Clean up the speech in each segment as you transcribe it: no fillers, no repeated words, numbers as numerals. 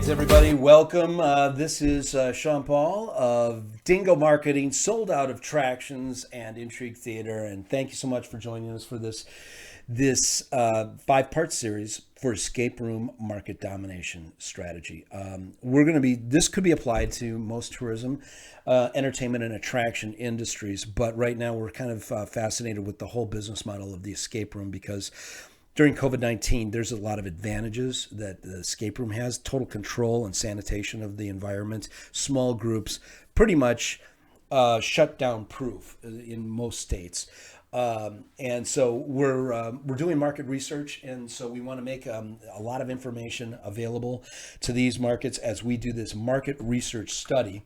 Greetings, everybody. Welcome. This is Sean Paul of Dingo Marketing, sold out of Tractions and Intrigue Theater. And thank you so much for joining us for this five-part series for escape room market domination strategy. This could be applied to most tourism, entertainment, and attraction industries. But right now, we're kind of fascinated with the whole business model of the escape room because during COVID-19, there's a lot of advantages that the escape room has: total control and sanitation of the environment, small groups, pretty much shutdown proof in most states. And so we're doing market research, and so we want to make a lot of information available to these markets as we do this market research study.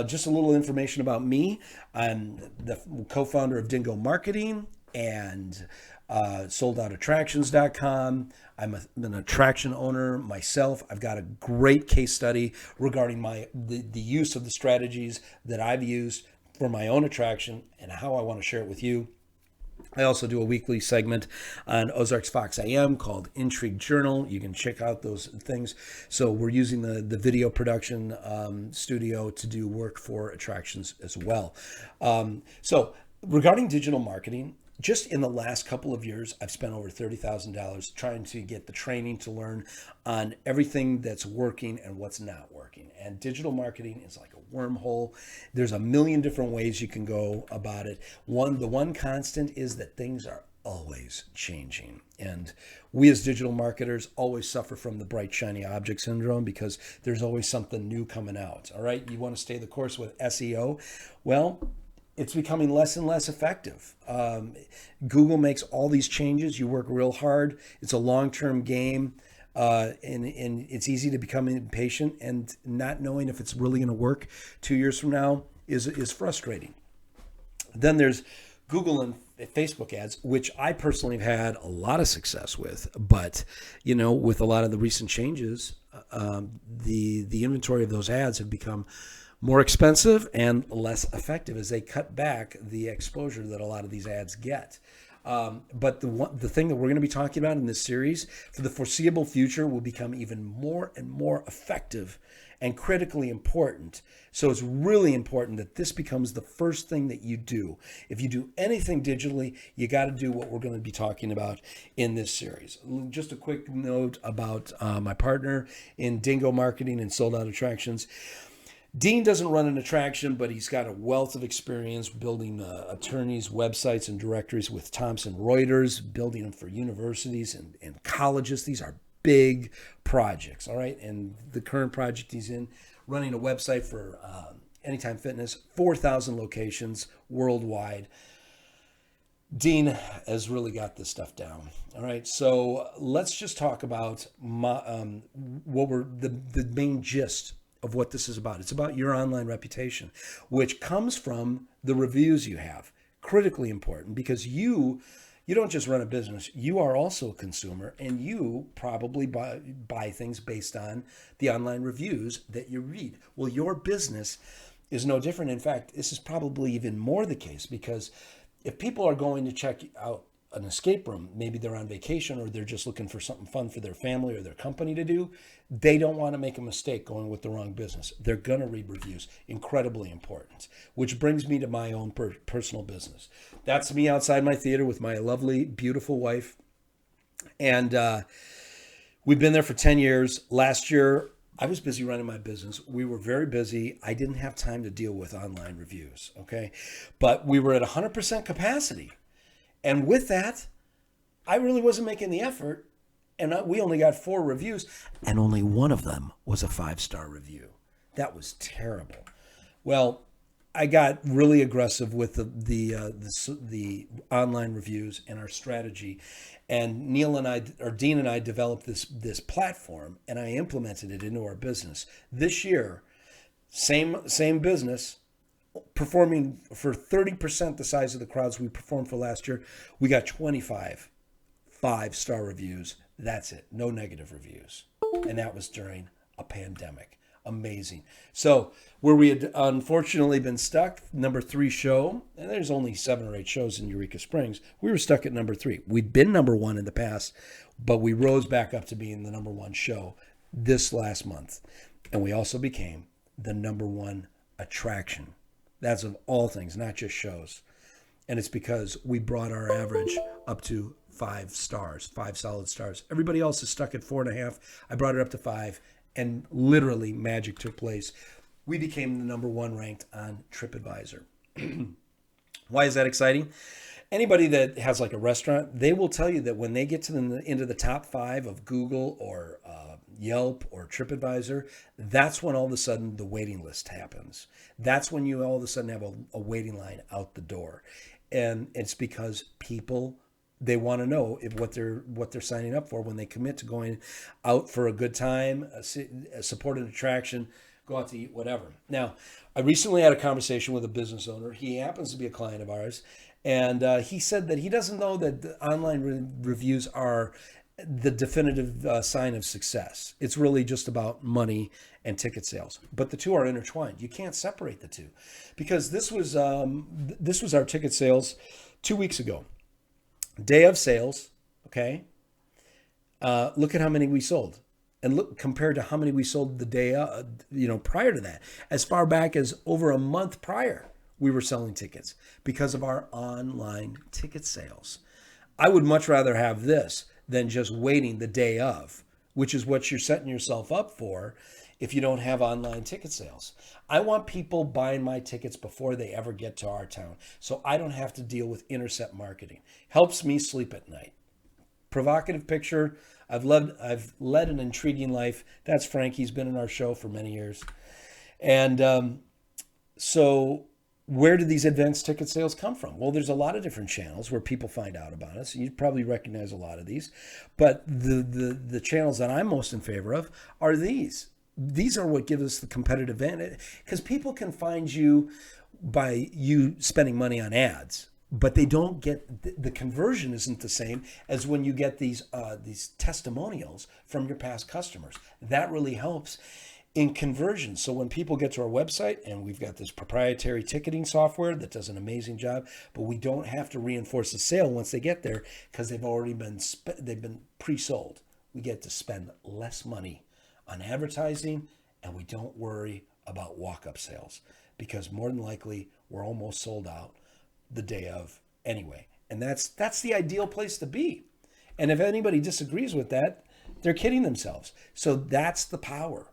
Just a little information about me: I'm the co-founder of Dingo Marketing and soldouttattractions.com. I'm an attraction owner myself. I've got a great case study regarding the use of the strategies that I've used for my own attraction and how I want to share it with you. I also do a weekly segment on Ozarks Fox AM called Intrigue Journal. You can check out those things. So we're using the video production studio to do work for attractions as well. So regarding digital marketing, just in the last couple of years, I've spent over $30,000 trying to get the training to learn on everything that's working and what's not working. And digital marketing is like a wormhole. There's a million different ways you can go about it. The one constant is that things are always changing. And we as digital marketers always suffer from the bright, shiny object syndrome because there's always something new coming out. All right. You want to stay the course with SEO? Well, it's becoming less and less effective. Google makes all these changes. You work real hard. It's a long-term game, and it's easy to become impatient, and not knowing if it's really going to work 2 years from now is frustrating. Then there's Google and Facebook ads, which I personally have had a lot of success with. But, with a lot of the recent changes, the inventory of those ads have become more expensive and less effective as they cut back the exposure that a lot of these ads get. But the thing that we're going to be talking about in this series for the foreseeable future will become even more and more effective and critically important. So it's really important that this becomes the first thing that you do. If you do anything digitally, you got to do what we're going to be talking about in this series. Just a quick note about my partner in Dingo Marketing and Sold Out Attractions. Dean doesn't run an attraction, but he's got a wealth of experience building attorneys' websites and directories with Thomson Reuters, building them for universities and colleges. These are big projects, all right? And the current project he's in, running a website for Anytime Fitness, 4,000 locations worldwide. Dean has really got this stuff down. All right, so let's just talk about the main gist of what this is about. It's about your online reputation, which comes from the reviews you have. Critically important because you don't just run a business, you are also a consumer, and you probably buy things based on the online reviews that you read. Well, your business is no different. In fact, this is probably even more the case because if people are going to check out an escape room, maybe they're on vacation or they're just looking for something fun for their family or their company to do, they don't want to make a mistake going with the wrong business. They're going to read reviews. Incredibly important. Which brings me to my own personal business. That's me outside my theater with my lovely, beautiful wife. And we've been there for 10 years. Last year, I was busy running my business. We were very busy. I didn't have time to deal with online reviews, okay? But we were at 100% capacity. And with that, I really wasn't making the effort. And we only got 4 reviews, and only one of them was a 5-star review. That was terrible. Well, I got really aggressive with the online reviews and our strategy. And Dean and I developed this platform, and I implemented it into our business. This year, same business, performing for 30% the size of the crowds we performed for last year, we got 25 5-star reviews. That's it. No negative reviews. And that was during a pandemic. Amazing. So where we had unfortunately been stuck, number 3 show, and there's only 7 or 8 shows in Eureka Springs, we were stuck at number 3. We'd been number 1 in the past, but we rose back up to being the number 1 show this last month. And we also became the number one attraction. That's of all things, not just shows. And it's because we brought our average up to 5 stars, 5 solid stars. Everybody else is stuck at 4.5. I brought it up to 5, and literally magic took place. We became the number one ranked on TripAdvisor. Why is that exciting? Anybody that has like a restaurant, they will tell you that when they get to into the top 5 of Google or Yelp or TripAdvisor, that's when all of a sudden the waiting list happens. That's when you all of a sudden have a waiting line out the door. And it's because people, they want to know if what they're signing up for when they commit to going out for a good time, a supported attraction, go out to eat, whatever. Now, I recently had a conversation with a business owner. He happens to be a client of ours. And he said that he doesn't know that the online reviews are the definitive sign of success. It's really just about money and ticket sales. But the two are intertwined. You can't separate the two, because this was our ticket sales 2 weeks ago. Day of sales, okay? Look at how many we sold. And look, compared to how many we sold the day prior to that. As far back as over a month prior, we were selling tickets because of our online ticket sales. I would much rather have this than just waiting the day of, which is what you're setting yourself up for if you don't have online ticket sales. I want people buying my tickets before they ever get to our town, so I don't have to deal with intercept marketing. Helps me sleep at night. Provocative picture. I've led an intriguing life. That's Frank. He's been in our show for many years. And so where do these advanced ticket sales come from? Well, there's a lot of different channels where people find out about us. You probably recognize a lot of these. But the channels that I'm most in favor of are these. These are what give us the competitive advantage, because people can find you by you spending money on ads, but they don't get the conversion isn't the same as when you get these testimonials from your past customers. That really helps in conversion. So when people get to our website, and we've got this proprietary ticketing software that does an amazing job, but we don't have to reinforce the sale once they get there, because they've already been pre-sold. We get to spend less money on advertising, and we don't worry about walk-up sales, because more than likely we're almost sold out the day of anyway. And that's the ideal place to be. And if anybody disagrees with that, they're kidding themselves. So that's the power.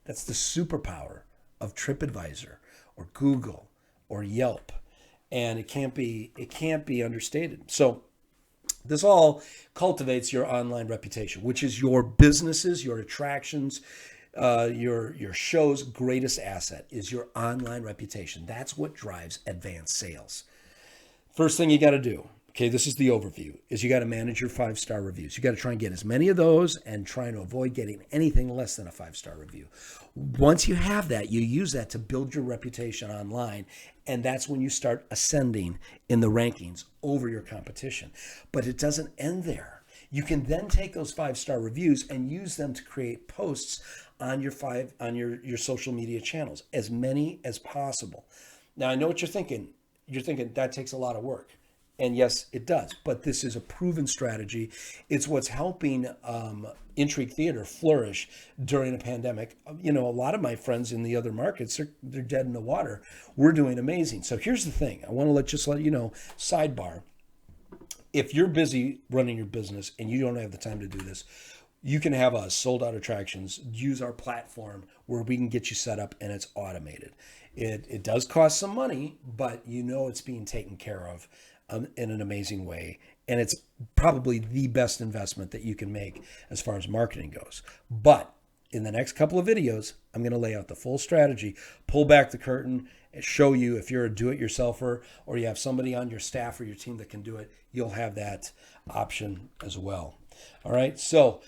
That's the superpower of TripAdvisor or Google or Yelp. And it can't be understated. So this all cultivates your online reputation, which is your businesses, your attractions, your show's greatest asset is your online reputation. That's what drives advanced sales. First thing you got to do, okay, this is the overview, is you got to manage your 5-star reviews. You got to try and get as many of those and try to avoid getting anything less than a 5-star review. Once you have that, you use that to build your reputation online, and that's when you start ascending in the rankings over your competition. But it doesn't end there. You can then take those 5-star reviews and use them to create posts on your social media channels, as many as possible. Now, I know what you're thinking. You're thinking that takes a lot of work. And yes, it does. But this is a proven strategy. It's what's helping Intrigue Theater flourish during a pandemic. You know, a lot of my friends in the other markets, they're dead in the water. We're doing amazing. So here's the thing. I want to let you know, sidebar. If you're busy running your business and you don't have the time to do this, you can have us, Sold Out Attractions, use our platform where we can get you set up, and it's automated. It does cost some money, but you know it's being taken care of in an amazing way. And it's probably the best investment that you can make as far as marketing goes. But in the next couple of videos, I'm going to lay out the full strategy, pull back the curtain, and show you if you're a do-it-yourselfer or you have somebody on your staff or your team that can do it, you'll have that option as well. All right, so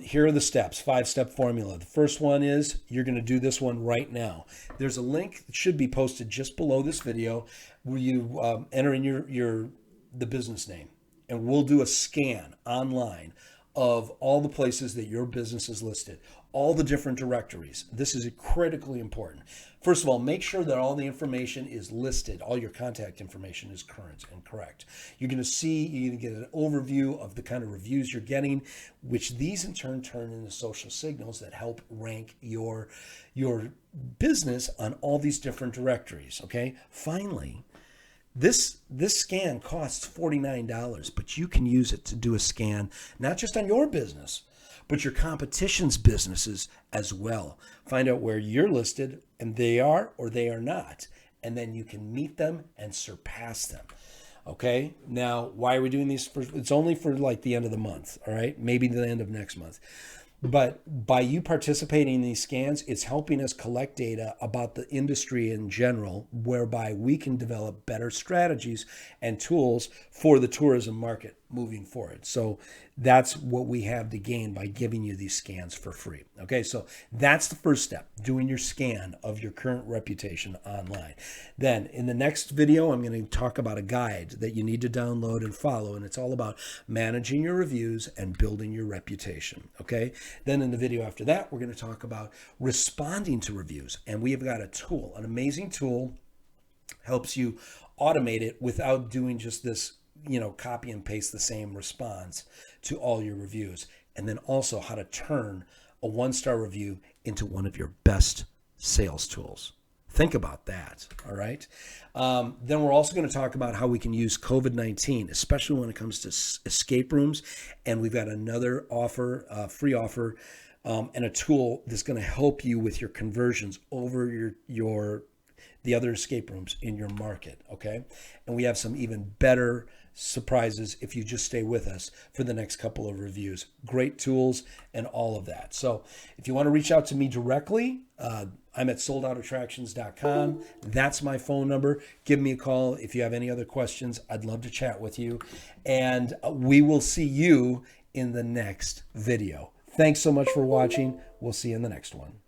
here are the steps, 5-step formula. The first one is you're going to do this one right now. There's a link that should be posted just below this video where you enter in the business name, and we'll do a scan online of all the places that your business is listed, all the different directories. This is critically important. First of all, make sure that all the information is listed. All your contact information is current and correct. You're going to get an overview of the kind of reviews you're getting, which these in turn turn into social signals that help rank your business on all these different directories. Okay. Finally, this scan costs $49, but you can use it to do a scan, not just on your business, but your competition's businesses as well. Find out where you're listed and they are or they are not. And then you can meet them and surpass them. Okay. Now, why are we doing these? It's only for like the end of the month. All right. Maybe the end of next month. But by you participating in these scans, it's helping us collect data about the industry in general, whereby we can develop better strategies and tools for the tourism market moving forward. So that's what we have to gain by giving you these scans for free. Okay, so that's the first step, doing your scan of your current reputation online. Then in the next video, I'm going to talk about a guide that you need to download and follow, and it's all about managing your reviews and building your reputation. Okay, then in the video after that, we're going to talk about responding to reviews, and we have got a tool, an amazing tool, helps you automate it without doing just this, copy and paste the same response to all your reviews. And then also how to turn a 1-star review into one of your best sales tools. Think about that. All right. Then we're also going to talk about how we can use COVID-19, especially when it comes to escape rooms. And we've got another offer, free offer, and a tool that's going to help you with your conversions over the other escape rooms in your market. Okay. And we have some even better surprises if you just stay with us for the next couple of reviews. Great tools and all of that. So if you want to reach out to me directly, I'm at soldoutattractions.com. That's my phone number. Give me a call if you have any other questions. I'd love to chat with you. And we will see you in the next video. Thanks so much for watching. We'll see you in the next one.